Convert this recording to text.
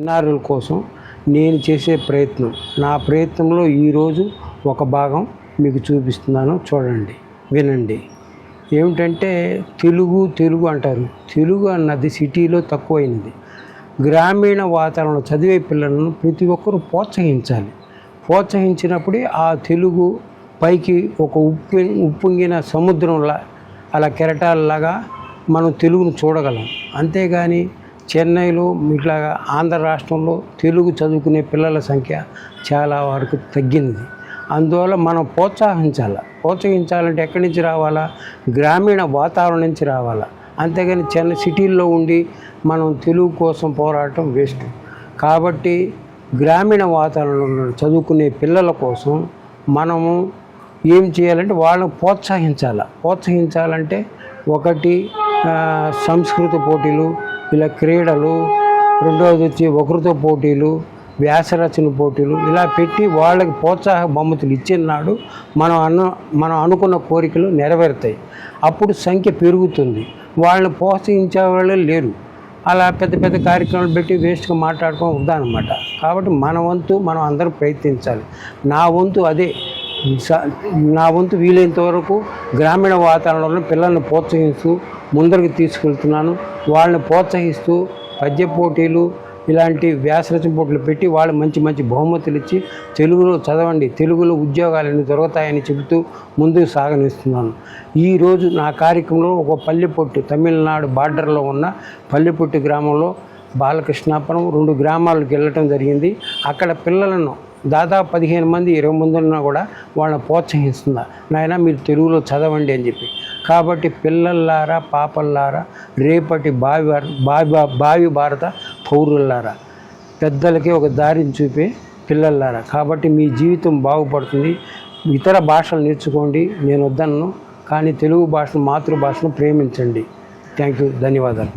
చిన్నారుల కోసం నేను చేసే ప్రయత్నం, నా ప్రయత్నంలో ఈరోజు ఒక భాగం మీకు చూపిస్తున్నాను. చూడండి, వినండి. ఏమిటంటే తెలుగు అంటారు. తెలుగు అన్నది సిటీలో తక్కువైనది. గ్రామీణ వాతావరణంలో చదివే పిల్లలను ప్రతి ఒక్కరూ ప్రోత్సహించాలి. ప్రోత్సహించినప్పుడే ఆ తెలుగు పైకి ఒక ఉప్పొంగిన సముద్రంలా, అలా కెరటాలలాగా మనం తెలుగును చూడగలం. అంతేగాని చెన్నైలో ఇట్లా ఆంధ్ర రాష్ట్రంలో తెలుగు చదువుకునే పిల్లల సంఖ్య చాలా వరకు తగ్గింది. అందువల్ల మనం ప్రోత్సహించాలంటే ఎక్కడి నుంచి రావాలా? గ్రామీణ వాతావరణం నుంచి రావాలా. అంతేగాని సిటీల్లో ఉండి మనం తెలుగు కోసం పోరాటం వేస్ట్. కాబట్టి గ్రామీణ వాతావరణంలో చదువుకునే పిల్లల కోసం మనము ఏం చేయాలంటే వాళ్ళని ప్రోత్సహించాలంటే ఒకటి సంస్కృత పోటీలు, ఇలా క్రీడలు, రెండవది వచ్చి వక్తృత్వ పోటీలు, వ్యాసరచన పోటీలు, ఇలా పెట్టి వాళ్ళకి ప్రోత్సాహ బహుమతులు ఇచ్చిన నాడు మనం అనుకున్న కోరికలు నెరవేరుతాయి. అప్పుడు సంఖ్య పెరుగుతుంది. వాళ్ళని ప్రోత్సహించే వాళ్ళే లేరు. అలా పెద్ద పెద్ద కార్యక్రమాలు పెట్టి వేస్ట్గా మాట్లాడుకోవడం వద్దనమాట. కాబట్టి మన వంతు మనం అందరం ప్రయత్నించాలి. నా వంతు వీలైనంత వరకు గ్రామీణ వాతావరణంలో పిల్లల్ని ప్రోత్సహిస్తూ ముందరికి తీసుకెళ్తున్నాను. వాళ్ళని ప్రోత్సహిస్తూ పద్య పోటీలు, ఇలాంటి వ్యాసరచన పోటీలు పెట్టి వాళ్ళు మంచి మంచి బహుమతులు ఇచ్చి తెలుగులో చదవండి, తెలుగులో ఉద్యోగాలన్నీ దొరుకుతాయని చెబుతూ ముందుకు సాగనిస్తున్నాను. ఈరోజు నా కార్యక్రమంలో ఒక పల్లెపొట్టు, తమిళనాడు బార్డర్లో ఉన్న పల్లెపొట్టు గ్రామంలో బాలకృష్ణాపురం 2 గ్రామాలకు వెళ్ళటం జరిగింది. అక్కడ పిల్లలను దాదాపు 15 మంది 20 మంది ఉన్నా కూడా వాళ్ళని ప్రోత్సహిస్తున్నా, నాయన మీరు తెలుగులో చదవండి అని చెప్పి. కాబట్టి పిల్లల్లారా, పాపల్లారా, రేపటి భావి భారత పౌరులారా, పెద్దలకి ఒక దారిని చూపే పిల్లల్లారా. కాబట్టి మీ జీవితం బాగుపడుతుంది. ఇతర భాషలు నేర్చుకోండి, నేను వద్దను, కానీ తెలుగు భాషను, మాతృభాషను ప్రేమించండి. థ్యాంక్ యూ, ధన్యవాదాలు.